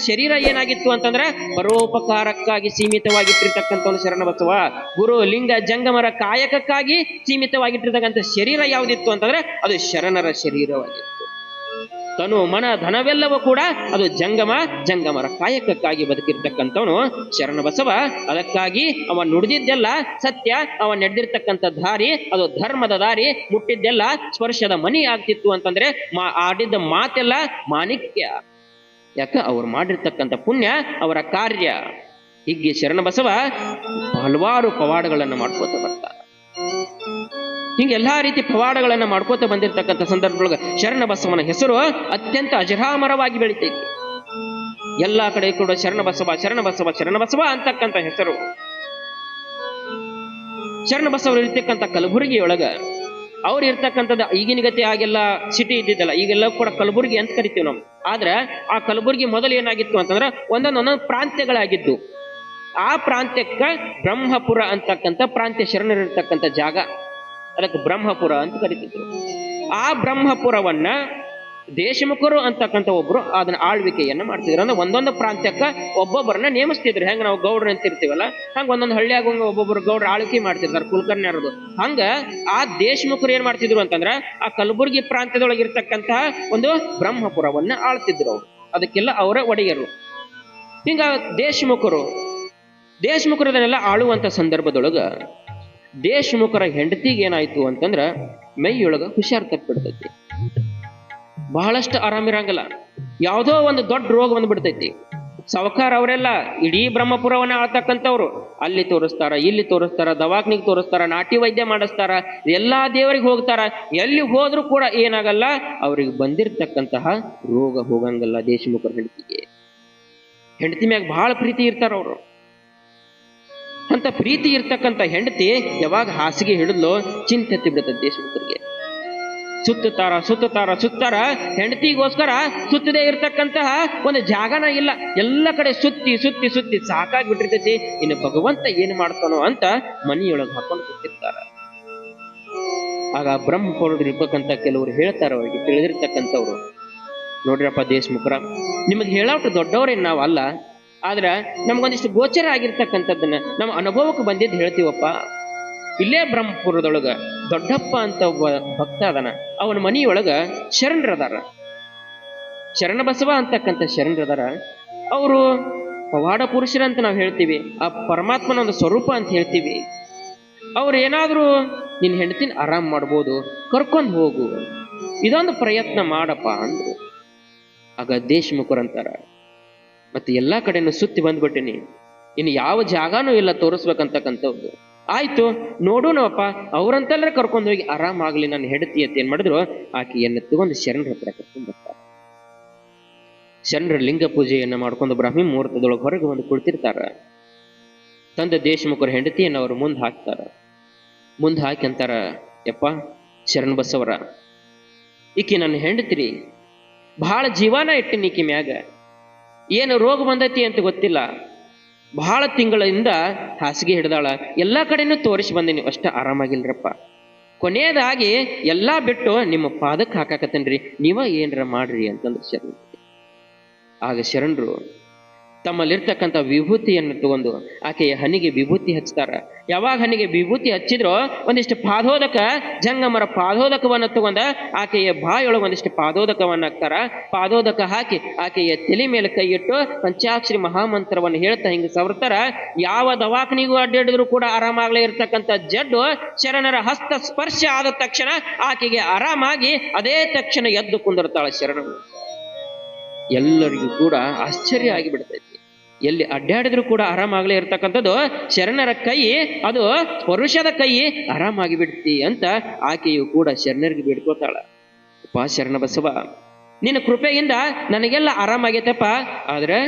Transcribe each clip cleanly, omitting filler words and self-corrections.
ಶರೀರ ಏನಾಗಿತ್ತು ಅಂತಂದ್ರೆ ಪರೋಪಕಾರಕ್ಕಾಗಿ ಸೀಮಿತವಾಗಿಟ್ಟಿರ್ತಕ್ಕಂಥ ಒಂದು ಶರಣಬಸವ. ಗುರು ಲಿಂಗ ಜಂಗಮರ ಕಾಯಕಕ್ಕಾಗಿ ಸೀಮಿತವಾಗಿಟ್ಟಿರ್ತಕ್ಕಂಥ ಶರೀರ ಯಾವುದಿತ್ತು ಅಂತಂದ್ರೆ ಅದು ಶರಣರ ಶರೀರವಾಗಿತ್ತು. ತನು ಮನ ಧನವೆಲ್ಲವೂ ಕೂಡ ಅದು ಜಂಗಮರ ಕಾಯಕಕ್ಕಾಗಿ ಬದುಕಿರ್ತಕ್ಕಂಥವನು ಶರಣಬಸವ. ಅದಕ್ಕಾಗಿ ಅವ ನುಡಿದಿದ್ದೆಲ್ಲ ಸತ್ಯ, ಅವ ನಡೆದಿರ್ತಕ್ಕಂಥ ದಾರಿ ಅದು ಧರ್ಮದ ದಾರಿ, ಮುಟ್ಟಿದ್ದೆಲ್ಲ ಸ್ಪರ್ಶದ ಮನಿ ಆಗ್ತಿತ್ತು ಅಂತಂದ್ರೆ ಆಡಿದ್ದ ಮಾತೆಲ್ಲ ಮಾಣಿಕ್ಯ. ಯಾಕ ಅವ್ರು ಮಾಡಿರ್ತಕ್ಕಂಥ ಪುಣ್ಯ, ಅವರ ಕಾರ್ಯ. ಹೀಗೆ ಶರಣಬಸವ ಹಲವಾರು ಪವಾಡಗಳನ್ನು ಮಾಡ್ಕೋತ ಬರ್ತಾರೆ. ಹಿಂಗೆ ಎಲ್ಲಾ ರೀತಿ ಪವಾಡಗಳನ್ನ ಮಾಡ್ಕೋತ ಬಂದಿರತಕ್ಕಂಥ ಸಂದರ್ಭದೊಳಗೆ ಶರಣಬಸವನ ಹೆಸರು ಅತ್ಯಂತ ಅಜರಾಮರವಾಗಿ ಬೆಳಿತೈತಿ. ಎಲ್ಲಾ ಕಡೆ ಕೂಡ ಶರಣಬಸವ ಅಂತಕ್ಕಂಥ ಹೆಸರು. ಶರಣಬಸವರು ಇರ್ತಕ್ಕಂಥ ಕಲಬುರಗಿಯೊಳಗ ಅವ್ರು ಇರ್ತಕ್ಕಂಥದ್ದು ಈಗಿನ ಗತಿ ಆಗೆಲ್ಲ ಸಿಟಿ ಇದ್ದಿದ್ದಲ್ಲ, ಈಗೆಲ್ಲ ಕೂಡ ಕಲಬುರಗಿ ಅಂತ ಕರಿತೀವಿ ನಾವು. ಆದ್ರೆ ಆ ಕಲಬುರಗಿ ಮೊದಲು ಏನಾಗಿತ್ತು ಅಂತಂದ್ರೆ ಒಂದೊಂದು ಪ್ರಾಂತ್ಯಗಳಾಗಿದ್ದು. ಆ ಪ್ರಾಂತ್ಯಕ್ಕೆ ಬ್ರಹ್ಮಪುರ ಅಂತಕ್ಕಂಥ ಪ್ರಾಂತ್ಯ ಶರಣರಿರ್ತಕ್ಕಂಥ ಜಾಗ, ಅದಕ್ಕೆ ಬ್ರಹ್ಮಪುರ ಅಂತ ಕರಿತಿದ್ರು. ಆ ಬ್ರಹ್ಮಪುರವನ್ನ ದೇಶಮುಖರು ಅಂತಕ್ಕಂಥ ಒಬ್ರು ಅದನ್ನ ಆಳ್ವಿಕೆಯನ್ನ ಮಾಡ್ತಿದ್ರು. ಅಂದ್ರೆ ಒಂದೊಂದು ಪ್ರಾಂತ್ಯಕ್ಕ ಒಬ್ಬೊಬ್ಬರನ್ನ ನೇಮಿಸ್ತಿದ್ರು. ಹೆಂಗ ನಾವು ಗೌಡ್ರು ಅಂತ ಇರ್ತೀವಲ್ಲ, ಹಂಗ ಒಂದೊಂದು ಹಳ್ಳಿಯಾಗ ಒಬ್ಬೊಬ್ರು ಗೌಡ್ರ ಆಳ್ವಿಕೆ ಮಾಡ್ತಿರ್ತಾರೆ, ಕುಲಕರ್ಣಿಯರದು. ಹಂಗ ಆ ದೇಶಮುಖರು ಏನ್ ಮಾಡ್ತಿದ್ರು ಅಂತಂದ್ರ ಆ ಕಲಬುರಗಿ ಪ್ರಾಂತ್ಯದೊಳಗಿರ್ತಕ್ಕಂತಹ ಒಂದು ಬ್ರಹ್ಮಪುರವನ್ನ ಆಳ್ತಿದ್ರು ಅವ್ರು. ಅದಕ್ಕೆಲ್ಲ ಅವರ ಒಡೆಯರು. ಹಿಂಗ ದೇಶಮುಖರದನ್ನೆಲ್ಲ ಆಳುವಂತ ಸಂದರ್ಭದೊಳಗ ದೇಶಮುಖರ ಹೆಂಡತಿಗೆ ಏನಾಯ್ತು ಅಂತಂದ್ರ ಮೈಯೊಳಗ ಹುಷಾರ್ ತಪ್ಪಿಡ್ತೈತಿ. ಬಹಳಷ್ಟು ಆರಾಮಿರಂಗಲ್ಲ, ಯಾವುದೋ ಒಂದು ದೊಡ್ಡ ರೋಗ ಬಂದ್ಬಿಡ್ತೈತಿ. ಸಾವುಕಾರ ಅವರೆಲ್ಲ ಇಡೀ ಬ್ರಹ್ಮಪುರವನ್ನ ಆಳ್ತಕ್ಕಂಥವ್ರು ಅಲ್ಲಿ ತೋರಿಸ್ತಾರ, ಇಲ್ಲಿ ತೋರಿಸ್ತಾರ, ದವಾಖಾನಿಗೆ ತೋರಿಸ್ತಾರ, ನಾಟಿ ವೈದ್ಯ ಮಾಡಿಸ್ತಾರ, ಎಲ್ಲಾ ದೇವರಿಗೆ ಹೋಗ್ತಾರ. ಎಲ್ಲಿ ಹೋದ್ರೂ ಕೂಡ ಏನಾಗಲ್ಲ, ಅವ್ರಿಗೆ ಬಂದಿರತಕ್ಕಂತಹ ರೋಗ ಹೋಗಂಗಲ್ಲ. ದೇಶಮುಖರ ಹೆಂಡತಿ ಮ್ಯಾಗ ಬಹಳ ಪ್ರೀತಿ ಇರ್ತಾರ ಅವರು. ಅಂತ ಪ್ರೀತಿ ಇರ್ತಕ್ಕಂಥ ಹೆಂಡತಿ ಯಾವಾಗ ಹಾಸಿಗೆ ಹಿಡಿದ್ಲು ಚಿಂತೆ ಬಿಡುತ್ತದೆ ದೇಶಮುಖರಿಗೆ. ಸುತ್ತಾರ ಹೆಂಡತಿಗೋಸ್ಕರ ಸುತ್ತದೇ ಇರ್ತಕ್ಕಂತಹ ಒಂದು ಜಾಗನ ಇಲ್ಲ. ಎಲ್ಲ ಕಡೆ ಸುತ್ತಿ ಸಾಕಾಗಿ ಬಿಟ್ಟಿರ್ತೈತಿ. ಇನ್ನು ಭಗವಂತ ಏನು ಮಾಡ್ತಾನೋ ಅಂತ ಮನೆಯೊಳಗೆ ಹಾಕೊಂಡು ಕೂತಿರ್ತಾರ. ಆಗ ಬ್ರಹ್ಮಪೌರುರು ಇರ್ಬೇಕಂತ ಕೆಲವರು ಹೇಳ್ತಾರ, ಅವರಿಗೆ ತಿಳಿದಿರ್ತಕ್ಕಂಥವ್ರು, ನೋಡ್ರಪ್ಪ ದೇಶಮುಖರ, ನಿಮಗೆ ಹೇಳೋಷ್ಟು ದೊಡ್ಡವ್ರೇನು ನಾವು ಅಲ್ಲ, ಆದ್ರ ನಮ್ಗೊಂದಿಷ್ಟು ಗೋಚರ ಆಗಿರ್ತಕ್ಕಂಥದ್ದನ್ನ ನಮ್ಮ ಅನುಭವಕ್ಕೆ ಬಂದಿದ್ದು ಹೇಳ್ತೀವಪ್ಪ. ಇಲ್ಲೇ ಬ್ರಹ್ಮಪುರದೊಳಗ ದೊಡ್ಡಪ್ಪ ಅಂತ ಒಬ್ಬ ಭಕ್ತ ಅದನ, ಅವನ ಮನೆಯೊಳಗ ಶರಣರದಾರ, ಶರಣಬಸವ ಅಂತಕ್ಕಂಥ ಶರಣರದಾರ. ಅವರು ಪವಾಡ ಪುರುಷರಂತ ನಾವು ಹೇಳ್ತೀವಿ, ಆ ಪರಮಾತ್ಮನ ಒಂದು ಸ್ವರೂಪ ಅಂತ ಹೇಳ್ತೀವಿ. ಅವ್ರು ಏನಾದ್ರೂ ನಿನ್ನ ಹೆಂಡತಿನ ಆರಾಮ್ ಮಾಡ್ಬೋದು, ಕರ್ಕೊಂಡು ಹೋಗು, ಇದೊಂದು ಪ್ರಯತ್ನ ಮಾಡಪ್ಪ ಅಂದ್ರು. ಆಗ ದೇಶಮುಖರಂತಾರ, ಮತ್ತೆ ಎಲ್ಲಾ ಕಡೆನೂ ಸುತ್ತಿ ಬಂದ್ಬಿಟ್ಟಿನಿ, ಇನ್ನು ಯಾವ ಜಾಗಾನೂ ಇಲ್ಲ ತೋರಿಸ್ಬೇಕಂತಕ್ಕಂಥವ್ರು. ಆಯ್ತು ನೋಡೋಣಪ್ಪ, ಅವ್ರಂತಲ್ರೆ ಕರ್ಕೊಂಡು ಹೋಗಿ ಆರಾಮಾಗ್ಲಿ ನನ್ನ ಹೆಂಡತಿ ಅಂತ ಏನ್ ಮಾಡಿದ್ರು, ಆಕೆಯನ್ನು ತಗೊಂಡು ಶರಣರ ಹತ್ರ ಕರ್ಕೊಂಡು ಬರ್ತಾರೆ. ಶರಣರ ಲಿಂಗ ಪೂಜೆಯನ್ನ ಮಾಡ್ಕೊಂಡು ಬ್ರಾಹ್ಮಿ ಮುಹೂರ್ತದೊಳಗೆ ಹೊರಗೆ ಬಂದು ಕುಳಿತಿರ್ತಾರ. ತಂದ ದೇಶಮುಖರ ಹೆಂಡತಿಯನ್ನು ಅವರು ಮುಂದೆ ಹಾಕ್ತಾರ. ಮುಂದೆ ಹಾಕಿ ಅಂತಾರ, ಯಪ್ಪ ಶರಣ ಬಸವರ, ಈಕಿ ನನ್ನ ಹೆಂಡತಿರಿ, ಬಹಳ ಜೀವನ ಇಟ್ಟಿನಿ ಈಕಿ ಮ್ಯಾಗ, ಏನು ರೋಗ ಬಂದೈತಿ ಅಂತ ಗೊತ್ತಿಲ್ಲ, ಬಹಳ ತಿಂಗಳಿಂದ ಹಾಸಿಗೆ ಹಿಡ್ದಾಳ, ಎಲ್ಲಾ ಕಡೆನೂ ತೋರಿಸಿ ಬಂದೀನಿ, ಅಷ್ಟ ಆರಾಮಾಗಿಲ್ರಪ್ಪ. ಕೊನೆಯದಾಗಿ ಎಲ್ಲಾ ಬಿಟ್ಟು ನಿಮ್ಮ ಪಾದಕ್ಕೆ ಹಾಕಾಕತ್ತೇನ್ರಿ, ನೀವ ಏನ್ರ ಮಾಡ್ರಿ ಅಂತಂದ್ರೆ ಶರಣ. ಆಗ ಶರಣರು ತಮ್ಮಲ್ಲಿರ್ತಕ್ಕಂಥ ವಿಭೂತಿಯನ್ನು ತಗೊಂಡು ಆಕೆಯ ಹನಿಗೆ ವಿಭೂತಿ ಹಚ್ತಾರ. ಯಾವಾಗ ಹನಿಗೆ ವಿಭೂತಿ ಹಚ್ಚಿದ್ರೋ ಒಂದಿಷ್ಟು ಪಾದೋದಕ, ಜಂಗಮರ ಪಾದೋದಕವನ್ನು ತಗೊಂಡ ಆಕೆಯ ಬಾಯೊಳಗೆ ಒಂದಿಷ್ಟು ಪಾದೋದಕವನ್ನು ಹಾಕ್ತಾರ. ಪಾದೋದಕ ಹಾಕಿ ಆಕೆಯ ತಲೆ ಮೇಲೆ ಕೈ ಇಟ್ಟು ಪಂಚಾಕ್ಷರಿ ಮಹಾಮಂತ್ರವನ್ನು ಹೇಳ್ತಾ ಹಿಂಗೆ ಸವರ್ತಾರ. ಯಾವ ದವಾಖಾನಿಗೂ ಅಡ್ಡಾಡಿದ್ರು ಕೂಡ ಆರಾಮಾಗ್ಲೇ ಇರ್ತಕ್ಕಂಥ ಜಡ್ಡು ಶರಣರ ಹಸ್ತ ಸ್ಪರ್ಶ ಆದ ತಕ್ಷಣ ಆಕೆಗೆ ಆರಾಮಾಗಿ ಅದೇ ತಕ್ಷಣ ಎದ್ದು ಕುಂದಿರ್ತಾಳ ಶರಣರು. ಎಲ್ಲರಿಗೂ ಕೂಡ ಆಶ್ಚರ್ಯ ಆಗಿಬಿಡ್ತೈತಿ. ಎಲ್ಲಿ ಅಡ್ಡಾಡಿದ್ರು ಕೂಡ ಆರಾಮಾಗ್ಲೇ ಇರ್ತಕ್ಕಂಥದ್ದು ಶರಣರ ಕೈ, ಅದು ಪುರುಷದ ಕೈ ಆರಾಮಾಗಿ ಬಿಡ್ತಿ ಅಂತ ಆಕೆಯು ಕೂಡ ಶರಣರಿಗೆ ಬೇಡ್ಕೋತಾಳ. ಅಪ್ಪ ಶರಣ ಬಸವ, ನಿನ್ನ ಕೃಪೆಯಿಂದ ನನಗೆಲ್ಲ ಆರಾಮಾಗೈತಪ್ಪ, ಆದ್ರೆ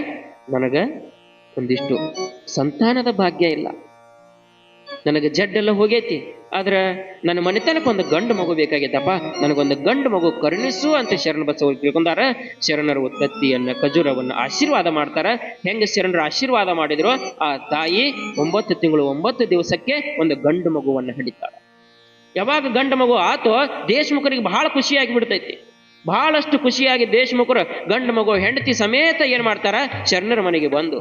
ನನಗ ಒಂದಿಷ್ಟು ಸಂತಾನದ ಭಾಗ್ಯ ಇಲ್ಲ, ನನಗೆ ಜಡ್ಡೆಲ್ಲ ಹೋಗೈತಿ, ಆದ್ರೆ ನನ್ನ ಮನೆತನಕ್ಕೆ ಒಂದು ಗಂಡು ಮಗು ಬೇಕಾಗೈತಪ್ಪ, ನನಗೊಂದು ಗಂಡು ಮಗು ಕರುಣಿಸು ಅಂತ ಶರಣ ಬಸವ ತಿಳ್ಕೊಂಡಾರ. ಶರಣರು ತತ್ತಿಯನ್ನ ಖಜೂರವನ್ನ ಆಶೀರ್ವಾದ ಮಾಡ್ತಾರ. ಹೆಂಗ ಶರಣರು ಆಶೀರ್ವಾದ ಮಾಡಿದ್ರು, ಆ ತಾಯಿ 9 ತಿಂಗಳು 9 ದಿವಸಕ್ಕೆ ಒಂದು ಗಂಡು ಮಗುವನ್ನ ಹಿಡಿತಾಳ. ಯಾವಾಗ ಗಂಡು ಮಗು ಆತೋ ದೇಶಮುಖರಿಗೆ ಬಹಳ ಖುಷಿಯಾಗಿ ಬಿಡ್ತೈತಿ. ಬಹಳಷ್ಟು ಖುಷಿಯಾಗಿ ದೇಶಮುಖರು ಗಂಡು ಮಗು ಹೆಂಡತಿ ಸಮೇತ ಏನ್ ಮಾಡ್ತಾರ, ಶರಣರ ಮನೆಗೆ ಬಂದು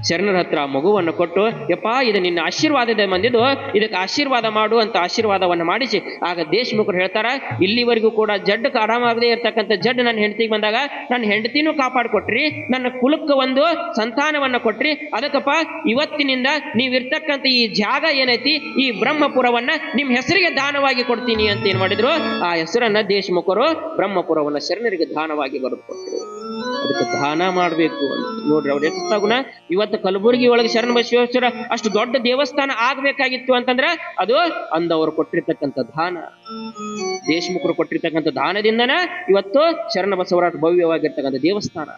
ಶರಣರ ಹತ್ರ ಆ ಮಗುವನ್ನು ಕೊಟ್ಟು, ಯಪ್ಪ ಇದು ನಿನ್ನ ಆಶೀರ್ವಾದದ ಬಂದಿದ್ದು, ಇದಕ್ಕೆ ಆಶೀರ್ವಾದ ಮಾಡು ಅಂತ ಆಶೀರ್ವಾದವನ್ನು ಮಾಡಿಸಿ, ಆಗ ದೇಶಮುಖರು ಹೇಳ್ತಾರ, ಇಲ್ಲಿವರೆಗೂ ಕೂಡ ಜಡ್ಡಕ್ಕೆ ಆರಾಮಾಗದೇ ಇರ್ತಕ್ಕಂಥ ಜಡ್ಡು ನನ್ನ ಹೆಂಡತಿಗೆ ಬಂದಾಗ ನನ್ನ ಹೆಂಡತಿನೂ ಕಾಪಾಡಿಕೊಟ್ರಿ, ನನ್ನ ಕುಲಕ್ಕೆ ಒಂದು ಸಂತಾನವನ್ನ ಕೊಟ್ರಿ, ಅದಕ್ಕಪ್ಪ ಇವತ್ತಿನಿಂದ ನೀವಿರ್ತಕ್ಕಂಥ ಈ ಜಾಗ ಏನೈತಿ, ಈ ಬ್ರಹ್ಮಪುರವನ್ನ ನಿಮ್ ಹೆಸರಿಗೆ ದಾನವಾಗಿ ಕೊಡ್ತೀನಿ ಅಂತ ಏನ್ ಮಾಡಿದ್ರು, ಆ ಹೆಸರನ್ನ ದೇಶಮುಖರು ಬ್ರಹ್ಮಪುರವನ್ನ ಶರಣರಿಗೆ ದಾನವಾಗಿ ಬರೆದು ಕೊಟ್ಟರು. ಅದಕ್ಕೆ ದಾನ ಮಾಡಬೇಕು ಅಂತ ನೋಡ್ರಿ. ಅವ್ರು ಎಷ್ಟು ಗುಣ. ಇವತ್ತು ಕಲಬುರಗಿ ಒಳಗೆ ಶರಣ ಬಸವೇಶ್ವರ ಅಷ್ಟು ದೊಡ್ಡ ದೇವಸ್ಥಾನ ಆಗ್ಬೇಕಾಗಿತ್ತು ಅಂತಂದ್ರೆ ಅದು ಅಂದವರು ಕೊಟ್ಟಿರ್ತಕ್ಕಂಥ ದಾನ, ದೇಶಮುಖರು ಕೊಟ್ಟಿರ್ತಕ್ಕಂಥ ದಾನದಿಂದನ ಇವತ್ತು ಶರಣ ಬಸವರಾಜ ಭವ್ಯವಾಗಿರ್ತಕ್ಕಂಥ ದೇವಸ್ಥಾನ.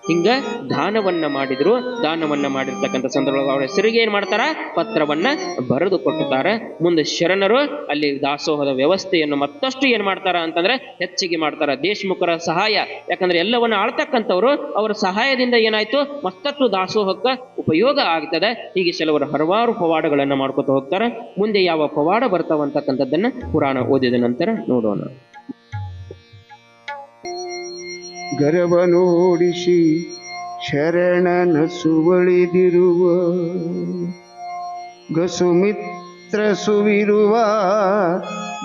ಹಿಂಗ ದಾನವನ್ನ ಮಾಡಿದ್ರು. ದಾನವನ್ನ ಮಾಡಿರ್ತಕ್ಕಂಥ ಸಂದರ್ಭ ಅವರ ಹೆಸರಿಗೆ ಏನ್ ಮಾಡ್ತಾರ, ಪತ್ರವನ್ನ ಬರೆದು ಕೊಟ್ಟುತ್ತಾರೆ. ಮುಂದೆ ಶರಣರು ಅಲ್ಲಿ ದಾಸೋಹದ ವ್ಯವಸ್ಥೆಯನ್ನು ಮತ್ತಷ್ಟು ಏನ್ ಮಾಡ್ತಾರ ಅಂತಂದ್ರೆ ಹೆಚ್ಚಿಗೆ ಮಾಡ್ತಾರ. ದೇಶಮುಖರ ಸಹಾಯ, ಯಾಕಂದ್ರೆ ಎಲ್ಲವನ್ನ ಆಳ್ತಕ್ಕಂಥವ್ರು, ಅವರ ಸಹಾಯದಿಂದ ಏನಾಯ್ತು, ಮತ್ತಷ್ಟು ದಾಸೋಹಕ್ಕ ಉಪಯೋಗ ಆಗ್ತದೆ. ಹೀಗೆ ಕೆಲವರು ಹಲವಾರು ಪವಾಡಗಳನ್ನ ಮಾಡ್ಕೊತ ಹೋಗ್ತಾರ. ಮುಂದೆ ಯಾವ ಪವಾಡ ಬರ್ತಾವಂತಕ್ಕಂಥದ್ದನ್ನ ಪುರಾಣ ಓದಿದ ನಂತರ ನೋಡೋಣ. ಗರವನೋಡಿಸಿ ಶರಣನ ಸುವಳಿದಿರುವ ಗಸುಮಿತ್ರ ಸುವಿರುವ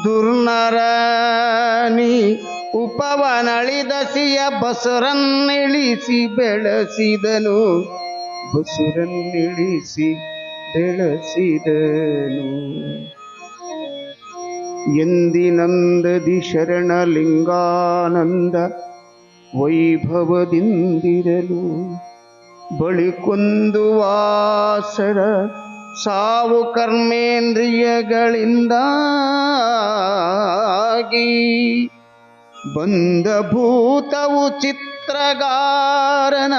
ದುರ್ನರಾನಿ ಉಪವನಳಿದಸಿಯ ಬಸುರನ್ನಿಳಿಸಿ ಬೆಳೆಸಿದನು, ಬಸುರನ್ನಿಳಿಸಿ ಬೆಳೆಸಿದನು. ಎಂದಿನಂದದಿ ಶರಣಲಿಂಗಾನಂದ ವೈಭವದಿಂದಿರಲು ಬಳಿಕೊಂದು ವಾಸರ ಸಾವು ಕರ್ಮೇಂದ್ರಿಯಗಳಿಂದಾಗಿ ಬಂದ ಭೂತವು ಚಿತ್ರಗಾರನ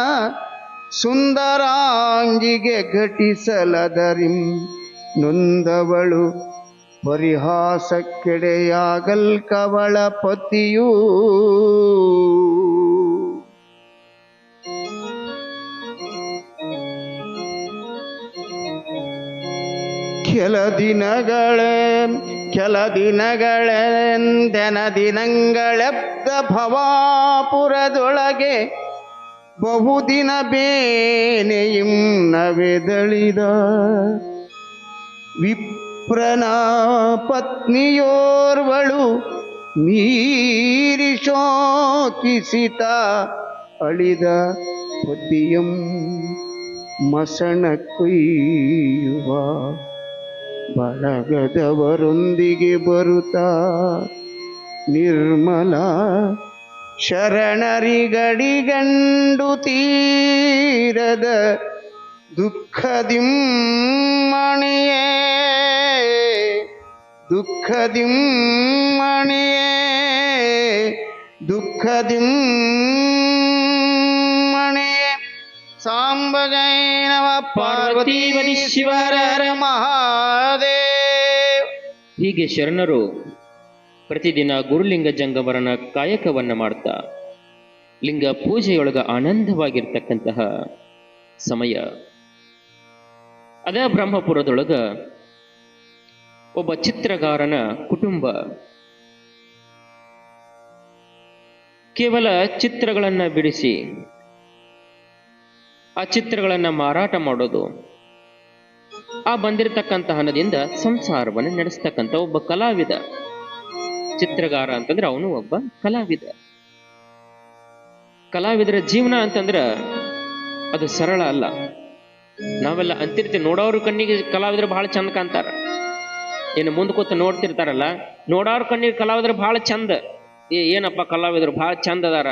ಸುಂದರಾಂಗಿಗೆ ಘಟಿಸಲದರಿಂ ನೊಂದವಳು ಪರಿಹಾಸಕ್ಕೆಡೆಯಾಗಲ್ ಕವಳ ಪತಿಯೂ. ಕೆಲ ದಿನಗಳೆಂದೆನ ದಿನಗಳೆಬ್ದ ಭವಾಪುರದೊಳಗೆ ಬಹುದಿನ ಬೇನೆಯಿಂ ನವೆದಳಿದ ವಿಪ್ರನ ಪತ್ನಿಯೋರ್ವಳು ಮೀರಿ ಶೋಕಿಸಿತ ಅಳಿದ ಪತಿಯಂ ಮಸಣ ಕೊಯ್ಯುವ ಬಳಗದವರೊಂದಿಗೆ ಬರುತ್ತಾ ನಿರ್ಮಲ ಶರಣರಿಗಡಿಗಂಡು ತೀರದ ದುಃಖದಿಮ್ಮಣಿಯೇ ದುಃಖದಿಮ್ಮಣಿಯೇ ದುಃಖದಿಮ್ಮಣಿಯೇ ಸಾಂಬಗೈನವ ಪಾರ್ವತೀಪತಿ ಶಿವರ ಮಹಾದೇವ್. ಹೀಗೆ ಶರಣರು ಪ್ರತಿದಿನ ಗುರುಲಿಂಗ ಜಂಗಮರನ ಕಾಯಕವನ್ನ ಮಾಡ್ತಾ ಲಿಂಗ ಪೂಜೆಯೊಳಗ ಆನಂದವಾಗಿರ್ತಕ್ಕಂತಹ ಸಮಯ ಅದ. ಬ್ರಹ್ಮಪುರದೊಳಗ ಒಬ್ಬ ಚಿತ್ರಗಾರನ ಕುಟುಂಬ ಕೇವಲ ಚಿತ್ರಗಳನ್ನ ಬಿಡಿಸಿ ಆ ಚಿತ್ರಗಳನ್ನ ಮಾರಾಟ ಮಾಡೋದು, ಆ ಬಂದಿರತಕ್ಕಂಥ ಹಣದಿಂದ ಸಂಸಾರವನ್ನು ನಡೆಸ್ತಕ್ಕಂಥ ಒಬ್ಬ ಕಲಾವಿದ. ಚಿತ್ರಗಾರ ಅಂತಂದ್ರೆ ಅವನು ಒಬ್ಬ ಕಲಾವಿದ. ಕಲಾವಿದರ ಜೀವನ ಅಂತಂದ್ರ ಅದು ಸರಳ ಅಲ್ಲ. ನಾವೆಲ್ಲ ಅಂತಿರ್ತೀವಿ, ನೋಡೋರು ಕಣ್ಣಿಗೆ ಕಲಾವಿದರು ಬಹಳ ಚಂದ ಕಾಣ್ತಾರ. ಏನು ಮುಂದೆ ಕೂತ ನೋಡ್ತಿರ್ತಾರಲ್ಲ, ನೋಡೋರ್ ಕಣ್ಣಿಗೆ ಕಲಾವಿದರು ಬಹಳ ಚಂದ, ಏನಪ್ಪ ಕಲಾವಿದರು ಬಹಳ ಚಂದ ಅದಾರ.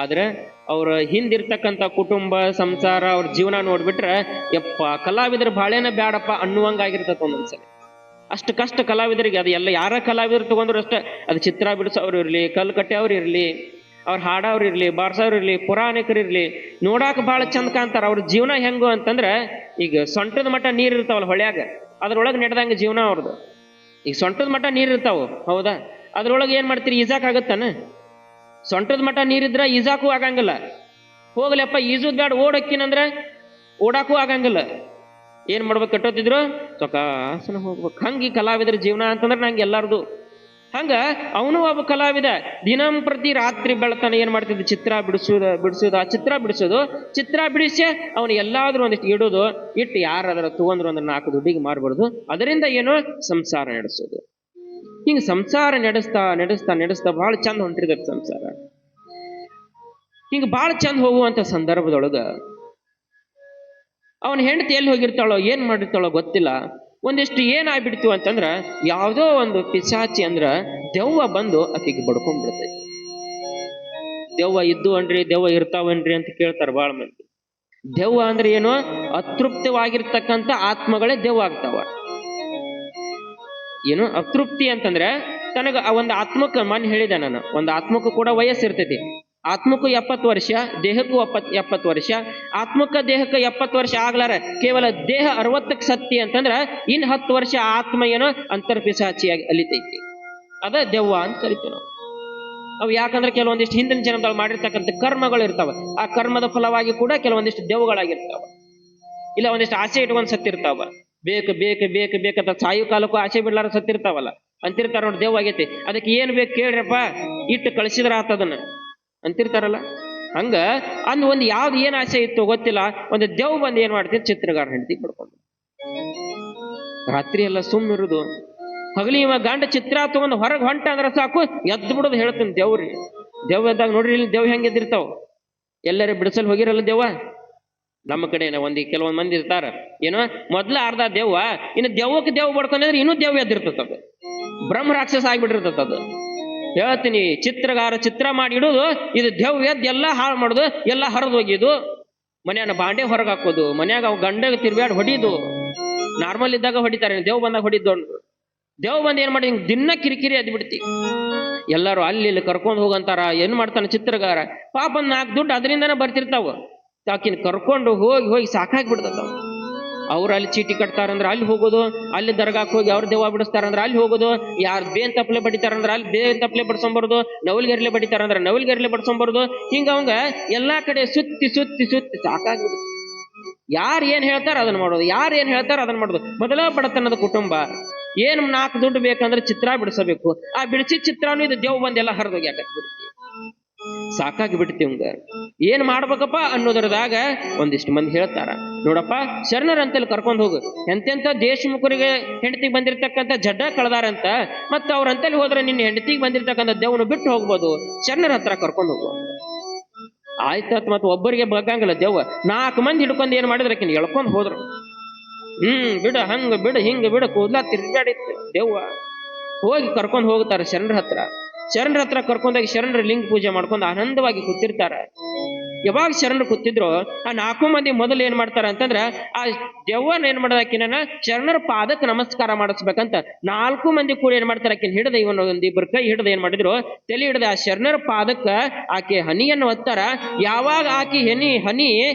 ಆದ್ರೆ ಅವ್ರ ಹಿಂದಿರ್ತಕ್ಕಂಥ ಕುಟುಂಬ ಸಂಸಾರ ಅವ್ರ ಜೀವನ ನೋಡ್ಬಿಟ್ರೆ ಯಪ್ಪ ಕಲಾವಿದರು ಬಾಳೇನ ಬ್ಯಾಡಪ್ಪ ಅನ್ನುವಂಗಾಗಿರ್ತದ ಒಂದೊಂದ್ಸಲ. ಅಷ್ಟು ಕಷ್ಟ ಕಲಾವಿದರಿಗೆ. ಅದು ಎಲ್ಲ ಯಾರ ಕಲಾವಿದರು ತಗೊಂಡ್ರು ಅಷ್ಟೇ. ಅದು ಚಿತ್ರ ಬಿಡಿಸೋರು ಇರ್ಲಿ, ಕಲ್ಲು ಕಟ್ಟೆಯವ್ರು ಇರ್ಲಿ, ಅವ್ರು ಹಾಡೋರು ಇರ್ಲಿ, ಬಾರ್ಸೋರು ಇರ್ಲಿ, ಪುರಾಣಿಕರು ಇರ್ಲಿ, ನೋಡಾಕ ಬಹಳ ಚಂದ ಕಾಣ್ತಾರ. ಅವ್ರ ಜೀವನ ಹೆಂಗು ಅಂತಂದ್ರೆ, ಈಗ ಸೊಂಟದ ಮಟ್ಟ ನೀರ್ ಇರ್ತಾವಲ್ಲ ಹೊಳ್ಯಾಗ, ಅದ್ರೊಳಗೆ ನೆಡ್ದಂಗೆ ಜೀವನ ಅವ್ರದ್ದು. ಈಗ ಸೊಂಟದ ಮಟ್ಟ ನೀರ್ ಇರ್ತಾವ, ಹೌದಾ? ಅದ್ರೊಳಗೆ ಏನ್ ಮಾಡ್ತೀರಿ, ಈಜಾಕ್ ಆಗತ್ತಾನ? ಸೊಂಟದ ಮಟ್ಟ ನೀರಿದ್ರ ಈಜಾಕು ಆಗಂಗಿಲ್ಲ. ಹೋಗ್ಲಪ್ಪ ಈಜುದ್ ಬ್ಯಾಡ ಓಡಕ್ಕಿನಂದ್ರೆ ಓಡಾಕು ಆಗಂಗಿಲ್ಲ. ಏನ್ ಮಾಡ್ಬೇಕು, ಕಟ್ಟೋತಿದ್ರು ಸೊಕಾಸನ ಹೋಗ್ಬೇಕು. ಹಂಗೆ ಕಲಾವಿದರ ಜೀವನ ಅಂತಂದ್ರೆ ನಂಗೆ ಎಲ್ಲಾರ್ದು ಹಂಗ ಅವನು ಒಬ್ಬ ಕಲಾವಿದ. ದಿನಂಪ್ರತಿ ರಾತ್ರಿ ಬೆಳತನ ಏನ್ ಮಾಡ್ತಿದ್ದ, ಚಿತ್ರ ಬಿಡಿಸೋದು ಆ ಚಿತ್ರ ಬಿಡಿಸಿ ಅವನು ಎಲ್ಲಾದ್ರೂ ಒಂದಿಷ್ಟು ಇಡೋದು, ಇಟ್ಟು ಯಾರಾದ್ರ ತಗೊಂಡ್ರು ಅಂದ್ರೆ 4 ದುಡ್ಡಿಗೆ ಮಾರ್ಬಾರ್ದು, ಅದರಿಂದ ಏನೋ ಸಂಸಾರ ನಡೆಸೋದು. ಹಿಂಗ ಸಂಸಾರ ನಡೆಸ್ತಾ ಬಹಳ ಚಂದ ಹೊಂಟಿರ್ತದೆ ಸಂಸಾರ. ಹಿಂಗ ಬಹಳ ಚಂದ ಹೋಗುವಂತ ಸಂದರ್ಭದೊಳಗ ಅವನ ಹೆಂಡತಿ ಎಲ್ಲಿ ಹೋಗಿರ್ತಾಳೋ ಏನ್ ಮಾಡಿರ್ತಾಳೋ ಗೊತ್ತಿಲ್ಲ. ಒಂದಿಷ್ಟು ಏನಾಗ್ಬಿಡ್ತು ಅಂತಂದ್ರ, ಯಾವುದೋ ಒಂದು ಪಿಶಾಚಿ ಅಂದ್ರ ದೆವ್ವ ಬಂದು ಆಕೆಗೆ ಬಡ್ಕೊಂಡ್ಬಿಡ್ತೈತಿ. ದೆವ್ವ ಇದ್ದು ಅನ್ರಿ, ದೆವ್ವ ಇರ್ತಾವನ್ರಿ ಅಂತ ಕೇಳ್ತಾರ ಬಾಳ ಮಂದಿ. ದೆವ್ವ ಅಂದ್ರೆ ಏನು? ಅತೃಪ್ತವಾಗಿರ್ತಕ್ಕಂಥ ಆತ್ಮಗಳೇ ದೆವ್ವ ಆಗ್ತಾವ. ಏನು ಅತೃಪ್ತಿ ಅಂತಂದ್ರೆ, ತನಗ ಒಂದು ಆತ್ಮಕ್ಕೆ ಮನ್ ಹೇಳಿದೆ ನಾನು, ಒಂದು ಆತ್ಮಕ್ಕೂ ಕೂಡ ವಯಸ್ಸಿರ್ತೈತಿ. ಆತ್ಮಕ್ಕೂ 70 ವರ್ಷ, ದೇಹಕ್ಕೂ 70 ವರ್ಷ. ಆತ್ಮಕ್ಕ ದೇಹಕ್ಕೆ 70 ವರ್ಷ ಆಗ್ಲಾರ ಕೇವಲ ದೇಹ 60ಕ್ಕೆ ಸತ್ತಿ ಅಂತಂದ್ರ ಇನ್ 10 ವರ್ಷ ಆತ್ಮ ಏನೋ ಅಂತರ್ಪಿಶಾಚಿಯಾಗಿ ಅಲಿತೈತಿ. ಅದ ದೆವ್ವ ಅಂತ ಕರಿತೀವಿ ನಾವು. ಅವು ಯಾಕಂದ್ರೆ ಕೆಲವೊಂದಿಷ್ಟು ಹಿಂದಿನ ಜನ್ಮದಲ್ಲಿ ಮಾಡಿರ್ತಕ್ಕಂಥ ಕರ್ಮಗಳು ಇರ್ತಾವ. ಆ ಕರ್ಮದ ಫಲವಾಗಿ ಕೂಡ ಕೆಲವೊಂದಿಷ್ಟು ದೆವ್ವಗಳಾಗಿರ್ತಾವ. ಇಲ್ಲ ಒಂದಿಷ್ಟು ಆಸೆ ಇಟ್ಕೊಂಡು ಸತ್ತಿರ್ತಾವ. ಬೇಕಂತ ಸಾಯು ಕಾಲಕ್ಕೂ ಆಸೆ ಬಿಡ್ಲಾರ ಸತ್ತಿರ್ತಾವಲ್ಲ ಅಂತಿರ್ತಾರ ನೋಡಿ, ದೆವ್ವ ಆಗೈತಿ. ಅದಕ್ಕೆ ಏನ್ ಬೇಕು ಕೇಳ್ರಪ್ಪ, ಇಟ್ಟು ಕಳಿಸಿದ್ರ ಆತದನ್ನ ಅಂತಿರ್ತಾರಲ್ಲ. ಹಂಗ ಒಂದು ಯಾವ್ದು ಏನ್ ಆಸೆ ಇತ್ತು ಗೊತ್ತಿಲ್ಲ, ಒಂದು ದೆವ್ ಬಂದು ಏನ್ ಮಾಡ್ತೀವಿ, ಚಿತ್ರಗಾರ ಹೆಂಡತಿ ಪಡ್ಕೊಂಡು ರಾತ್ರಿ ಎಲ್ಲ ಸುಮ್ಮಿರುದು. ಹಗಲಿ ಇವ ಗಂಡ ಚಿತ್ರ ತಗೊಂಡು ಹೊರಗೆ ಹೊಂಟ ಅಂದ್ರೆ ಸಾಕು, ಎದ್ದು ಬಿಡೋದು. ಹೇಳ್ತೀನಿ ದೇವ್ರಿ, ದೆವ್ವ ಇದ್ದಾಗ ನೋಡ್ರಿ, ಇಲ್ಲಿ ದೆವ್ ಹೆಂಗ್ ಎದ್ದಿರ್ತಾವ. ಎಲ್ಲರೂ ಬಿಡಿಸಲ್ ಹೋಗಿರಲ್ಲ ದೆವ್ವ. ನಮ್ಮ ಕಡೆ ಕೆಲವೊಂದ್ ಮಂದಿ ಇರ್ತಾರ, ಏನೋ ಮೊದ್ಲ ಅರ್ಧ ದೆವ್ವ, ಇನ್ನು ದೆವ್ವಕ್ಕೆ ದೆವ್ ಬಡ್ಕೊಂಡ್ರೆ ಇನ್ನೂ ದೆವ್ ಎದ್ದಿರ್ತದ. ಬ್ರಹ್ಮ ರಾಕ್ಷಸ ಆಗ್ಬಿಟ್ಟಿರ್ತದ ಅದು. ಹೇಳ್ತೀನಿ, ಚಿತ್ರಗಾರ ಚಿತ್ರ ಮಾಡಿ ಇಡುದು, ಇದು ದೆವ್ ಎದ್ದು ಎಲ್ಲ ಹಾಳು ಮಾಡುದು, ಎಲ್ಲ ಹರಿದು ಹೋಗಿದು. ಮನ್ಯಾನ ಬಾಂಡೆ ಹೊರಗೆ ಹಾಕೋದು, ಮನ್ಯಾಗ ಅವ್ ಗಂಡಗ ತಿರ್ಬ್ಯಾಡ್ ಹೊಡಿದು. ನಾರ್ಮಲ್ ಇದ್ದಾಗ ಹೊಡಿತಾರೆ, ದೆವ್ ಬಂದಾಗ ಹೊಡಿದ್ದು. ದೆವ್ ಬಂದು ಏನ್ ಮಾಡಿ ದಿನ ಕಿರಿಕಿರಿ ಅದ್ ಬಿಡ್ತಿ. ಎಲ್ಲರೂ ಅಲ್ಲಿ ಇಲ್ಲಿ ಕರ್ಕೊಂಡು ಹೋಗಂತಾರ. ಏನ್ ಮಾಡ್ತಾನೆ ಚಿತ್ರಗಾರ, ಪಾಪ 4 ದುಡ್ಡು ಅದರಿಂದನೇ ಬರ್ತಿರ್ತಾವ. ಆಕಿನ ಕರ್ಕೊಂಡು ಹೋಗಿ ಸಾಕಾಗ್ಬಿಡ್ತಾವ. ಅವ್ರು ಅಲ್ಲಿ ಚೀಟಿ ಕಟ್ತಾರಂದ್ರೆ ಅಲ್ಲಿ ಹೋಗೋದು, ಅಲ್ಲಿ ದರ್ಗಾಕ್ ಹೋಗಿ ಅವ್ರ ದೆವ್ವ ಬಿಡಿಸ್ತಾರಂದ್ರೆ ಅಲ್ಲಿ ಹೋಗೋದು, ಯಾರು ಬೇನ್ ತಪ್ಪಲೆ ಬಡಿತಾರಂದ್ರೆ ಅಲ್ಲಿ ಬೇನ್ ತಪ್ಪಲೆ ಬಡ್ಸೊಂಬರೋದು, ನವಲ್ಗೆರ್ಲೆ ಬಡಿತಾರಂದ್ರೆ ನವಲ್ಗೆರ್ಲೆ ಬಡ್ಸೊಂಬರೋದು. ಹಿಂಗ ಅವಂಗ ಎಲ್ಲಾ ಕಡೆ ಸುತ್ತಿ ಸಾಕಾಗ್ಬಿಡುದು. ಯಾರು ಏನ್ ಹೇಳ್ತಾರ ಅದನ್ನ ಮಾಡೋದು, ಯಾರು ಏನ್ ಹೇಳ್ತಾರ ಅದನ್ನ ಮಾಡೋದು. ಮೊದಲ ಬಡತನದ ಕುಟುಂಬ. ಏನ್ 4 ದುಡ್ಡು ಬೇಕಂದ್ರೆ ಚಿತ್ರ ಬಿಡಿಸಬೇಕು. ಆ ಬಿಡಿಸಿದ ಚಿತ್ರನು ಇದು ದೆವ್ ಬಂದೆಲ್ಲ ಹರಿದೋಗಿ ಬಿಡ್ತಿ. ಸಾಕಾಗಿ ಬಿಡ್ತಿವಂಗ ಏನ್ ಮಾಡ್ಬೇಕಪ್ಪ ಅನ್ನೋದ್ರದಾಗ ಒಂದಿಷ್ಟು ಮಂದಿ ಹೇಳ್ತಾರ, ನೋಡಪ್ಪ ಶರಣರಂತಲ್ಲಿ ಕರ್ಕೊಂಡು ಹೋಗು. ಎಂತೆಂತ ದೇಶಮುಖರಿಗೆ ಹೆಂಡತಿಗೆ ಬಂದಿರ್ತಕ್ಕಂಥ ಜಡ್ಡ ಕಳೆದಾರಂತ, ಮತ್ತೆ ಅವ್ರಂತಲ್ಲಿ ಹೋದ್ರೆ ನಿನ್ನ ಹೆಂಡತಿಗೆ ಬಂದಿರ್ತಕ್ಕಂಥ ದೇವನು ಬಿಟ್ಟು ಹೋಗ್ಬೋದು, ಶರಣರ ಹತ್ರ ಕರ್ಕೊಂಡು ಹೋಗುವ. ಆಯ್ತತ್ ಮತ್ತೆ ಒಬ್ಬರಿಗೆ ಬಗ್ಗಂಗಿಲ್ಲ ದೆವ್ವ. 4 ಮಂದಿ ಹಿಡ್ಕೊಂಡು ಏನ್ ಮಾಡಿದ್ರೆ ಆಕಿನ ಎಳ್ಕೊಂಡು ಹೋದ್ರು. ಬಿಡ ಹಂಗ ಬಿಡ ಹಿಂಗ ಬಿಡ ಕೂದ್ಲಾ ತಿರ್ಗಾಡಿತ್ತು ದೆವ್ವ. ಹೋಗಿ ಕರ್ಕೊಂಡು ಹೋಗ್ತಾರೆ ಶರಣರ ಹತ್ರ ಕರ್ಕೊಂಡೋಗಿ ಶರಣರ ಲಿಂಗ ಪೂಜೆ ಮಾಡ್ಕೊಂಡು ಆನಂದವಾಗಿ ಕೂತಿರ್ತಾರ. ಯಾವಾಗ ಶರಣರು ಕೂತಿದ್ರು, ಆ 4 ಮಂದಿ ಮೊದಲು ಏನ್ ಮಾಡ್ತಾರ ಅಂತಂದ್ರ, ಆ ದೆವ್ವನ ಏನ್ ಮಾಡೋದಾಕಿನ ಶರಣರ ಪಾದಕ್ಕೆ ನಮಸ್ಕಾರ ಮಾಡಿಸ್ಬೇಕಂತ 4 ಮಂದಿ ಕೂಡ ಏನ್ ಮಾಡ್ತಾರ, ಆಕಿನ ಹಿಡಿದ ಒಂದಿಬ್ಬರು ಕೈ ಹಿಡಿದ ಏನ್ ಮಾಡಿದ್ರು, ತಲೆ ಹಿಡಿದ ಆ ಶರಣರ ಪಾದಕ್ಕ ಆಕೆ ಹನಿಯನ್ನು ಒತ್ತಾರ. ಯಾವಾಗ ಆಕೆ ಹನಿ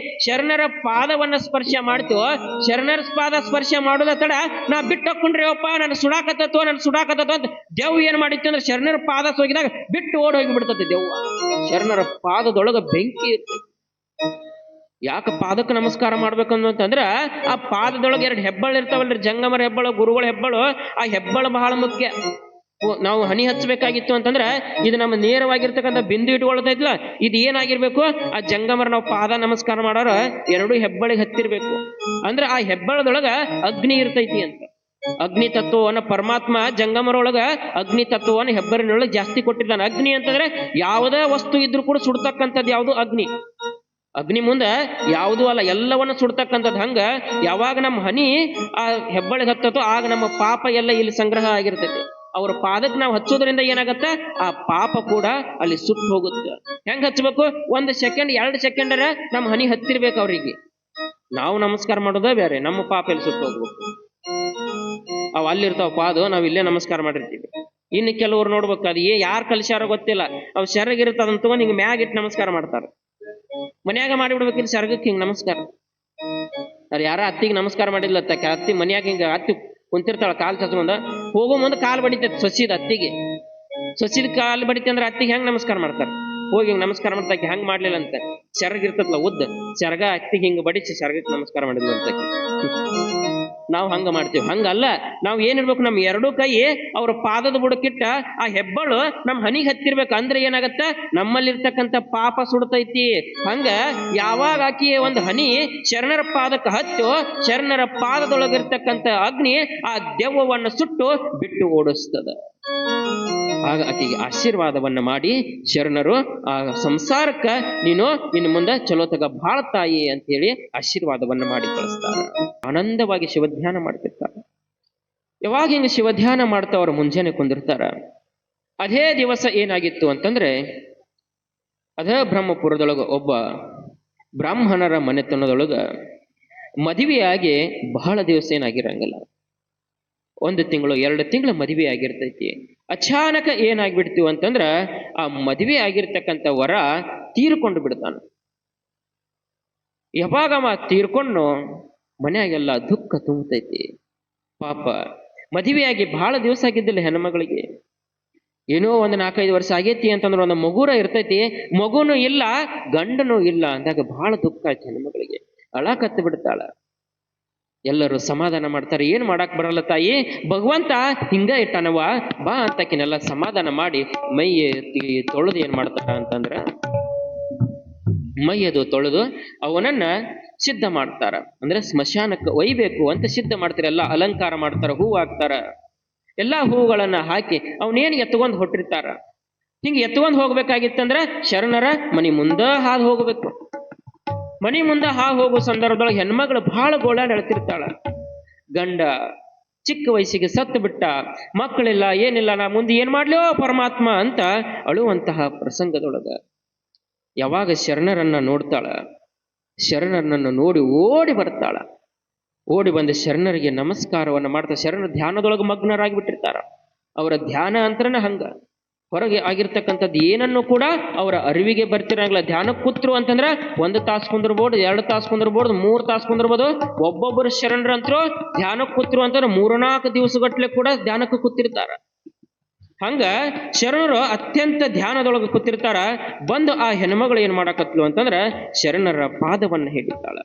ಶರಣರ ಪಾದವನ್ನ ಸ್ಪರ್ಶ ಮಾಡ್ತೀವೋ, ಶರಣರ ಪಾದ ಸ್ಪರ್ಶ ಮಾಡೋದ ತಡ ನಾ ಬಿಟ್ಟು ಹಾಕೊಂಡ್ರಿ ಅಪ್ಪ, ನನ್ ಸುಡಾಕತ್ತೋ ಅಂತ ದೆವ್ ಏನ್ ಮಾಡಿತ್ತು ಅಂದ್ರೆ, ಶರಣರ ಪಾದ ಸೋಗಿದಾಗ ಬಿಟ್ಟು ಓಡ್ ಹೋಗಿ ಬಿಡ್ತದೆ ದೆವ್ವ. ಶರಣರ ಪಾದದೊಳಗ ಬೆಂಕಿ ಇರ್ತದೆ. ಯಾಕೆ ಪಾದಕ್ಕೆ ನಮಸ್ಕಾರ ಮಾಡ್ಬೇಕಂತಂದ್ರ, ಆ ಪಾದದೊಳಗೆ 2 ಹೆಬ್ಬಳ ಇರ್ತಾವಲ್ರಿ, ಜಂಗಮರ ಹೆಬ್ಬಳು, ಗುರುಗಳ ಹೆಬ್ಬಳು. ಆ ಹೆಬ್ಬಳು ಬಹಳ ಮುಖ್ಯ. ನಾವು ಹನಿ ಹಚ್ಚಬೇಕಾಗಿತ್ತು ಅಂತಂದ್ರ, ಇದು ನಮ್ಮ ನೇರವಾಗಿರ್ತಕ್ಕಂಥ ಬಿಂದು ಇಟ್ಕೊಳ್ತೈತ್ಲ, ಇದು ಏನಾಗಿರ್ಬೇಕು, ಆ ಜಂಗಮರ ನಾವು ಪಾದ ನಮಸ್ಕಾರ ಮಾಡೋರ 2 ಹೆಬ್ಬಳಿಗೆ ಹತ್ತಿರ್ಬೇಕು. ಅಂದ್ರೆ ಆ ಹೆಬ್ಬಳದೊಳಗ ಅಗ್ನಿ ಇರ್ತೈತಿ ಅಂತ. ಅಗ್ನಿ ತತ್ವವನ್ನ ಪರಮಾತ್ಮ ಜಂಗಮರೊಳಗ ಅಗ್ನಿ ತತ್ವವನ್ನು ಹೆಬ್ಬರಿನೊಳಗೆ ಜಾಸ್ತಿ ಕೊಟ್ಟಿದ್ದಾನೆ. ಅಗ್ನಿ ಅಂತಂದ್ರೆ ಯಾವುದೇ ವಸ್ತು ಇದ್ರೂ ಕೂಡ ಸುಡ್ತಕ್ಕಂಥದ್ದು ಯಾವುದು ಅಗ್ನಿ. ಅಗ್ನಿ ಮುಂದೆ ಯಾವುದೂ ಅಲ್ಲ, ಎಲ್ಲವನ್ನ ಸುಡ್ತಕ್ಕಂಥದ್ದು. ಹಂಗ ಯಾವಾಗ ನಮ್ಮ ಹನಿ ಆ ಹೆಬ್ಬಳಿಗೆ ಹತ್ತತೋ ಆಗ ನಮ್ಮ ಪಾಪ ಎಲ್ಲ ಇಲ್ಲಿ ಸಂಗ್ರಹ ಆಗಿರ್ತೈತಿ. ಅವ್ರ ಪಾದಕ್ಕೆ ನಾವು ಹಚ್ಚೋದ್ರಿಂದ ಏನಾಗತ್ತ, ಆ ಪಾಪ ಕೂಡ ಅಲ್ಲಿ ಸುಟ್ಟು ಹೋಗುತ್ತೆ. ಹೆಂಗ್ ಹಚ್ಬೇಕು, 1 ಸೆಕೆಂಡ್ 2 ಸೆಕೆಂಡರ ನಮ್ಮ ಹನಿ ಹತ್ತಿರ್ಬೇಕು ಅವ್ರಿಗೆ. ನಾವು ನಮಸ್ಕಾರ ಮಾಡೋದ ಬೇರೆ, ನಮ್ಮ ಪಾಪ ಎಲ್ಲಿ ಸುಟ್ಟು ಹೋಗ್ಬೇಕು. ಅವ್ ಅಲ್ಲಿರ್ತಾವ ಪಾದ, ನಾವ್ ಇಲ್ಲೇ ನಮಸ್ಕಾರ ಮಾಡಿರ್ತೀವಿ. ಇನ್ನು ಕೆಲವ್ರು ನೋಡ್ಬೇಕು, ಅದು ಯಾರು ಕಲಿಸ್ಯಾರ ಗೊತ್ತಿಲ್ಲ, ಅವ್ ಸೆರಗಿರುತ್ತೆ ಅದನ್ನ ತಗೊಂಡ್ ಹಿಂಗ ಮ್ಯಾಗ ಇಟ್ಟು ನಮಸ್ಕಾರ ಮಾಡ್ತಾರ. ಮನ್ಯಾಗ ಮಾಡಿಬಿಡ್ಬೇಕಿಲ್ಲ ಸೆರಗಕ್ಕೆ ಹಿಂಗ್ ನಮಸ್ಕಾರ. ಅವ್ರು ಯಾರ ಅತ್ತಿಗೆ ನಮಸ್ಕಾರ ಮಾಡಿಲ್ಲ, ಅತ್ತಿ ಮನ್ಯಾಗ ಹಿಂಗ ಅತ್ತಿ ಕುಂತಿರ್ತಾಳ, ಕಾಲ್ ಚಚ್ಕೊಂಡ ಹೋಗೋ ಮುಂದೆ ಕಾಲ್ ಬಡಿತೈತಿ. ಸೊಸಿದ ಅತ್ತಿಗೆ ಕಾಲ್ ಬಡಿತಿ ಅಂದ್ರೆ ಅತ್ತಿಗೆ ಹೆಂಗ್ ನಮಸ್ಕಾರ ಮಾಡ್ತಾರ? ಹೋಗಿ ಹಿಂಗ್ ನಮಸ್ಕಾರ ಮಾಡ್ತಾಕಿ ಹಂಗ್ ಮಾಡ್ಲಿಲ್ಲ ಅಂತ ಸೆರಗ್ ಇರ್ತದಲ್ಲ ಉದ್ದ ಸೆರಗ ಅತ್ತಿಗೆ ಹಿಂಗ್ ಬಡಿಸಿ ಸೆರಗಕ್ಕೆ ನಮಸ್ಕಾರ ಮಾಡಿದ್ಲು ಅಂತ ನಾವು ಹಂಗ ಮಾಡ್ತೀವಿ. ಹಂಗಲ್ಲ, ನಾವು ಏನಿರ್ಬೇಕು, ನಮ್ ಎರಡೂ ಕೈ ಅವ್ರ ಪಾದದ ಬುಡಕ್ಕಿಟ್ಟ ಆ ಹೆಬ್ಬಳು ನಮ್ ಹನಿಗೆ ಹತ್ತಿರ್ಬೇಕು. ಅಂದ್ರೆ ಏನಾಗತ್ತ, ನಮ್ಮಲ್ಲಿರ್ತಕ್ಕಂಥ ಪಾಪ ಸುಡ್ತೈತಿ. ಹಂಗ ಯಾವಾಗ ಆಕಿ ಒಂದು ಹನಿ ಶರಣರ ಪಾದಕ್ಕೆ ಹತ್ತು, ಶರಣರ ಪಾದದೊಳಗಿರ್ತಕ್ಕಂಥ ಅಗ್ನಿ ಆ ದೆವ್ವವನ್ನು ಸುಟ್ಟು ಬಿಟ್ಟು ಓಡಿಸ್ತದ. ಆಗ ಆಕೆಗೆ ಆಶೀರ್ವಾದವನ್ನ ಮಾಡಿ ಶರಣರು ಆ ಸಂಸಾರಕ್ಕ ನೀನು ಇನ್ನು ಮುಂದೆ ಚಲೋತಗ ಬಾಳ ತಾಯಿ ಅಂತ ಹೇಳಿ ಆಶೀರ್ವಾದವನ್ನ ಮಾಡಿ ಕಳಿಸ್ತಾರ. ಆನಂದವಾಗಿ ಶಿವಧ್ಯಾನ ಮಾಡ್ತಿರ್ತಾರೆ. ಯಾವಾಗ ಹಿಂಗ ಶಿವಧ್ಯಾನ ಮಾಡ್ತಾ ಅವ್ರು ಮುಂಜಾನೆ ಕುಂದಿರ್ತಾರ. ಅದೇ ದಿವಸ ಏನಾಗಿತ್ತು ಅಂತಂದ್ರೆ, ಅದೇ ಬ್ರಹ್ಮಪುರದೊಳಗ ಒಬ್ಬ ಬ್ರಾಹ್ಮಣರ ಮನೆತನದೊಳಗ ಮದುವೆಯಾಗಿ ಬಹಳ ದಿವಸ ಏನಾಗಿರಂಗಿಲ್ಲ, 1 ತಿಂಗಳು 2 ತಿಂಗಳು ಮದುವೆ ಆಗಿರ್ತೈತಿ. ಅಚಾನಕ ಏನಾಗ್ಬಿಡ್ತೀವಿ ಅಂತಂದ್ರ ಆ ಮದುವೆ ಆಗಿರ್ತಕ್ಕಂಥ ವರ ತೀರ್ಕೊಂಡು ಬಿಡ್ತಾನ. ಯಾವಾಗ ತೀರ್ಕೊಂಡು ಮನೆಯಾಗೆಲ್ಲ ದುಃಖ ತುಂಬತೈತಿ. ಪಾಪ ಮದುವೆಯಾಗಿ ಬಹಳ ದಿವಸ ಆಗಿದ್ದಿಲ್ಲ ಹೆಣ್ಮಗಳಿಗೆ. ಏನೋ 1-4-5 ವರ್ಷ ಆಗೈತಿ ಅಂತಂದ್ರೆ ಒಂದು ಮಗುರ ಇರ್ತೈತಿ, ಮಗುನೂ ಇಲ್ಲ ಗಂಡನೂ ಇಲ್ಲ ಅಂದಾಗ ಬಹಳ ದುಃಖ ಆಯ್ತು ಹೆಣ್ಮಗಳಿಗೆ. ಅಳಕತ್ತು ಬಿಡ್ತಾಳ. ಎಲ್ಲರೂ ಸಮಾಧಾನ ಮಾಡ್ತಾರೆ. ಏನ್ ಮಾಡಕ್ ಬರಲ್ಲ ತಾಯಿ, ಭಗವಂತ ಹಿಂಗ ಇಟ್ಟನವ ಬಾ ಅಂತಕಿನೆಲ್ಲ ಸಮಾಧಾನ ಮಾಡಿ ಮೈ ತೊಳೆದು ಏನ್ ಮಾಡ್ತಾರ ಅಂತಂದ್ರ ಮೈಯದು ತೊಳೆದು ಅವನನ್ನ ಸಿದ್ಧ ಮಾಡ್ತಾರ. ಅಂದ್ರೆ ಸ್ಮಶಾನಕ್ಕೆ ಒಯ್ಬೇಕು ಅಂತ ಸಿದ್ಧ ಮಾಡ್ತಾರೆ. ಎಲ್ಲ ಅಲಂಕಾರ ಮಾಡ್ತಾರ, ಹೂ ಹಾಕ್ತಾರ. ಎಲ್ಲಾ ಹೂಗಳನ್ನ ಹಾಕಿ ಅವನೇನು ಎತ್ಕೊಂಡ್ ಹೊಟ್ಟಿರ್ತಾರ. ಹಿಂಗ ಎತ್ಕೊಂಡ್ ಹೋಗ್ಬೇಕಾಗಿತ್ತಂದ್ರ ಶರಣರ ಮನಿ ಮುಂದ ಹಾದು ಹೋಗ್ಬೇಕು. ಮನಿ ಮುಂದೆ ಹೋಗೋ ಸಂದರ್ಭದೊಳಗೆ ಹೆಣ್ಮಗಳು ಬಹಳ ಗೋಳಾಡಿ ಅಳ್ತಿರ್ತಾಳ. ಗಂಡ ಚಿಕ್ಕ ವಯಸ್ಸಿಗೆ ಸತ್ತು ಬಿಟ್ಟ, ಮಕ್ಕಳಿಲ್ಲ, ಏನಿಲ್ಲ, ನಾ ಮುಂದೆ ಏನ್ ಮಾಡ್ಲೋ ಪರಮಾತ್ಮ ಅಂತ ಅಳುವಂತಹ ಪ್ರಸಂಗದೊಳಗ ಯಾವಾಗ ಶರಣರನ್ನ ನೋಡ್ತಾಳ, ಶರಣರನ್ನ ನೋಡಿ ಓಡಿ ಬರ್ತಾಳ. ಓಡಿ ಬಂದ ಶರಣರಿಗೆ ನಮಸ್ಕಾರವನ್ನ ಮಾಡ್ತಾ ಶರಣರ ಧ್ಯಾನದೊಳಗೆ ಮಗ್ನರಾಗಿ ಬಿಟ್ಟಿರ್ತಾರ. ಅವರ ಧ್ಯಾನ ಅಂತರನ ಹಂಗ, ಹೊರಗೆ ಆಗಿರ್ತಕ್ಕಂಥದ್ದು ಏನನ್ನು ಕೂಡ ಅವರ ಅರಿವಿಗೆ ಬರ್ತಿರಂಗಿಲ್ಲ. ಧ್ಯಾನಕ್ಕೆ ಕೂತ್ರು ಅಂತಂದ್ರೆ 1 ತಾಸು ಕುಂದಿರ್ಬೋದು, 2 ತಾಸು ಕುಂದಿರ್ಬೋದು, 3 ತಾಸು ಕುಂದಿರ್ಬೋದು. ಒಬ್ಬೊಬ್ಬರು ಶರಣರಂತರೂ ಧ್ಯಾನಕ್ಕೆ ಕೂತ್ರು ಅಂತಂದ್ರೆ 3-4 ದಿವಸಗಟ್ಲೆ ಕೂಡ ಧ್ಯಾನಕ್ಕೆ ಕೂತಿರ್ತಾರ. ಹಂಗ ಶರಣರು ಅತ್ಯಂತ ಧ್ಯಾನದೊಳಗೆ ಕೂತಿರ್ತಾರ. ಬಂದು ಆ ಹೆಣ್ಮಗಳು ಏನ್ ಮಾಡಾಕತ್ಲು ಅಂತಂದ್ರ ಶರಣರ ಪಾದವನ್ನು ಹಿಡಿತಾಳ.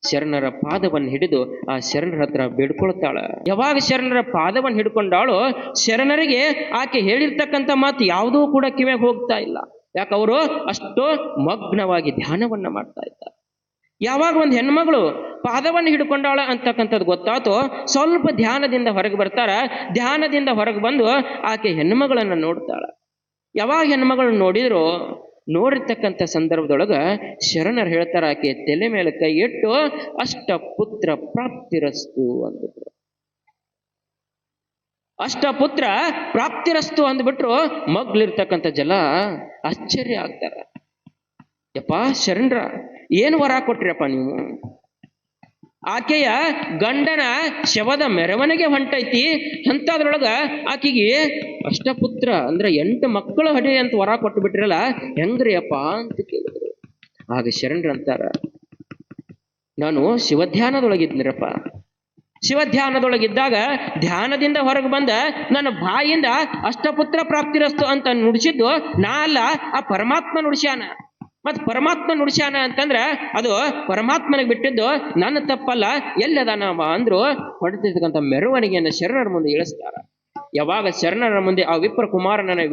ಶರಣರ ಪಾದವನ್ನು ಹಿಡಿದು ಆ ಶರಣರ ಹತ್ರ ಬೇಡ್ಕೊಳ್ತಾಳ. ಯಾವಾಗ ಶರಣರ ಪಾದವನ್ನು ಹಿಡ್ಕೊಂಡಾಳು, ಶರಣರಿಗೆ ಆಕೆ ಹೇಳಿರ್ತಕ್ಕಂಥ ಮಾತು ಯಾವುದೂ ಕೂಡ ಕಿವಿಗೆ ಹೋಗ್ತಾ ಇಲ್ಲ. ಯಾಕವರು ಅಷ್ಟು ಮಗ್ನವಾಗಿ ಧ್ಯಾನವನ್ನ ಮಾಡ್ತಾ ಇದ್ದಾರೆ. ಯಾವಾಗ ಒಂದು ಹೆಣ್ಮಗಳು ಪಾದವನ್ನು ಹಿಡ್ಕೊಂಡಾಳ ಅಂತಕ್ಕಂಥದ್ದು ಗೊತ್ತಾತು, ಸ್ವಲ್ಪ ಧ್ಯಾನದಿಂದ ಹೊರಗೆ ಬರ್ತಾರ. ಧ್ಯಾನದಿಂದ ಹೊರಗೆ ಬಂದು ಆಕೆ ಹೆಣ್ಮಗಳನ್ನ ನೋಡ್ತಾಳ. ಯಾವಾಗ ಹೆಣ್ಮಗಳನ್ನ ನೋಡಿದ್ರು, ನೋಡಿರ್ತಕ್ಕಂಥ ಸಂದರ್ಭದೊಳಗ ಶರಣರು ಹೇಳ್ತಾರ, ಆಕೆ ತಲೆ ಮೇಲೆ ಕೈ ಇಟ್ಟು ಅಷ್ಟ ಪುತ್ರ ಪ್ರಾಪ್ತಿರಸ್ತು ಅಂದ್ಬಿಟ್ರು. ಅಷ್ಟ ಪುತ್ರ ಪ್ರಾಪ್ತಿರಸ್ತು ಅಂದ್ಬಿಟ್ರು. ಮಗ್ಲಿರ್ತಕ್ಕಂಥ ಜಲ ಆಶ್ಚರ್ಯ ಆಗ್ತಾರ. ಯಪ್ಪ ಶರಣರ ಏನು ವರ ಕೊಟ್ರಿಯಪ್ಪ ನೀವು? ಆಕೆಯ ಗಂಡನ ಶವದ ಮೆರವಣಿಗೆ ಹೊಂಟೈತಿ, ಅಂಥದ್ರೊಳಗ ಆಕೆಗೆ ಅಷ್ಟಪುತ್ರ ಅಂದ್ರೆ 8 ಮಕ್ಕಳು ಹಡಿ ಅಂತ ವರ ಕೊಟ್ಟು ಬಿಟ್ರಲ್ಲ, ಹೆಂಗ್ರಿ ಅಪ್ಪ ಅಂತ ಕೇಳಿದ್ರು. ಆಗ ಶರಣರು ಅಂತಾರ, ನಾನು ಶಿವಧ್ಯಾನದೊಳಗಿದ್ನಿರಪ್ಪ. ಶಿವಧ್ಯಾನದೊಳಗಿದ್ದಾಗ ಧ್ಯಾನದಿಂದ ಹೊರಗೆ ಬಂದ ನನ್ನ ಬಾಯಿಂದ ಅಷ್ಟಪುತ್ರ ಪ್ರಾಪ್ತಿರಸ್ತು ಅಂತ ನುಡಿಸಿದ್ದು ನಾ ಅಲ್ಲ, ಆ ಪರಮಾತ್ಮ ನುಡಿಸ್ಯಾನ. ಮತ್ ಪರಮಾತ್ಮ ನುಡಿಸ್ಯಾನ ಅಂತಂದ್ರ ಅದು ಪರಮಾತ್ಮನಿಗೆ ಬಿಟ್ಟಿದ್ದು ನನ್ನ ತಪ್ಪಲ್ಲ. ಎಲ್ಲದಾನವ ಅಂದ್ರು ಹೊಡೆದಿರ್ತಕ್ಕಂಥ ಮೆರವಣಿಗೆಯನ್ನು ಶರಣರ ಮುಂದೆ ಇಳಿಸ್ತಾರ. ಯಾವಾಗ ಶರಣರ ಮುಂದೆ ಆ ವಿಪ್ರ ಕುಮಾರನನ್ನ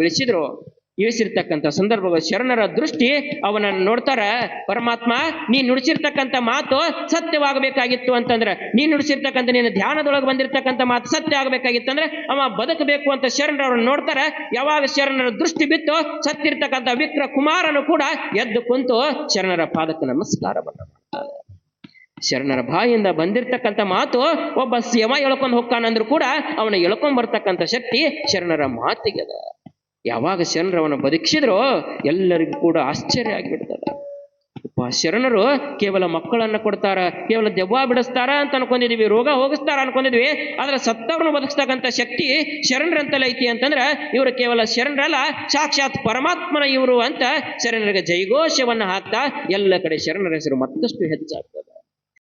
ಇಳಿಸಿರ್ತಕ್ಕಂಥ ಸಂದರ್ಭ ಶರಣರ ದೃಷ್ಟಿ ಅವನನ್ನು ನೋಡ್ತಾರ. ಪರಮಾತ್ಮ, ನೀ ನುಡಿಸಿರ್ತಕ್ಕಂಥ ಮಾತು ಸತ್ಯವಾಗಬೇಕಾಗಿತ್ತು ಅಂತಂದ್ರೆ, ನೀ ನುಡಿಸಿರ್ತಕ್ಕಂಥ ನೀನು ಧ್ಯಾನದೊಳಗೆ ಬಂದಿರ್ತಕ್ಕಂಥ ಮಾತು ಸತ್ಯ ಆಗಬೇಕಾಗಿತ್ತಂದ್ರೆ ಅವ ಬದುಕಬೇಕು ಅಂತ ಶರಣರ ಅವ್ರನ್ನ ನೋಡ್ತಾರ. ಯಾವಾಗ ಶರಣರ ದೃಷ್ಟಿ ಬಿತ್ತು, ಸತ್ತಿರ್ತಕ್ಕಂಥ ವಿಕ್ರ ಕುಮಾರನು ಕೂಡ ಎದ್ದು ಕುಂತು ಶರಣರ ಪಾದಕ್ಕೆ ನಮಸ್ಕಾರವನ್ನ ಮಾಡ್ತಾನೆ. ಶರಣರ ಬಾಯಿಂದ ಬಂದಿರ್ತಕ್ಕಂಥ ಮಾತು ಒಬ್ಬ ಯಮ ಎಳ್ಕೊಂಡು ಹೋಗ್ತಾನಂದ್ರು ಕೂಡ ಅವನ ಎಳ್ಕೊಂಡ್ ಬರ್ತಕ್ಕಂಥ ಶಕ್ತಿ ಶರಣರ ಮಾತಿಗೆ ಅದ. ಯಾವಾಗ ಶರಣರವನ್ನ ಬದುಕಿಸಿದ್ರೋ ಎಲ್ಲರಿಗೂ ಕೂಡ ಆಶ್ಚರ್ಯ ಆಗಿಬಿಡ್ತದ. ಶರಣರು ಕೇವಲ ಮಕ್ಕಳನ್ನ ಕೊಡ್ತಾರ, ಕೇವಲ ದೆವ್ವ ಬಿಡಿಸ್ತಾರ ಅಂತ ಅನ್ಕೊಂಡಿದ್ವಿ, ರೋಗ ಹೋಗಿಸ್ತಾರ ಅನ್ಕೊಂಡಿದ್ವಿ. ಆದ್ರೆ ಸತ್ತವ್ರನ್ನ ಬದುಕಿಸ್ತಕ್ಕಂಥ ಶಕ್ತಿ ಶರಣರಂತಲ್ಲ ಐತಿ ಅಂತಂದ್ರ ಇವರು ಕೇವಲ ಶರಣರಲ್ಲ, ಸಾಕ್ಷಾತ್ ಪರಮಾತ್ಮನ ಇವರು ಅಂತ ಶರಣರಿಗೆ ಜೈಘೋಷವನ್ನ ಹಾಕ್ತಾ ಎಲ್ಲ ಕಡೆ ಶರಣರ ಹೆಸರು ಮತ್ತಷ್ಟು ಹೆಚ್ಚಾಗ್ತದೆ.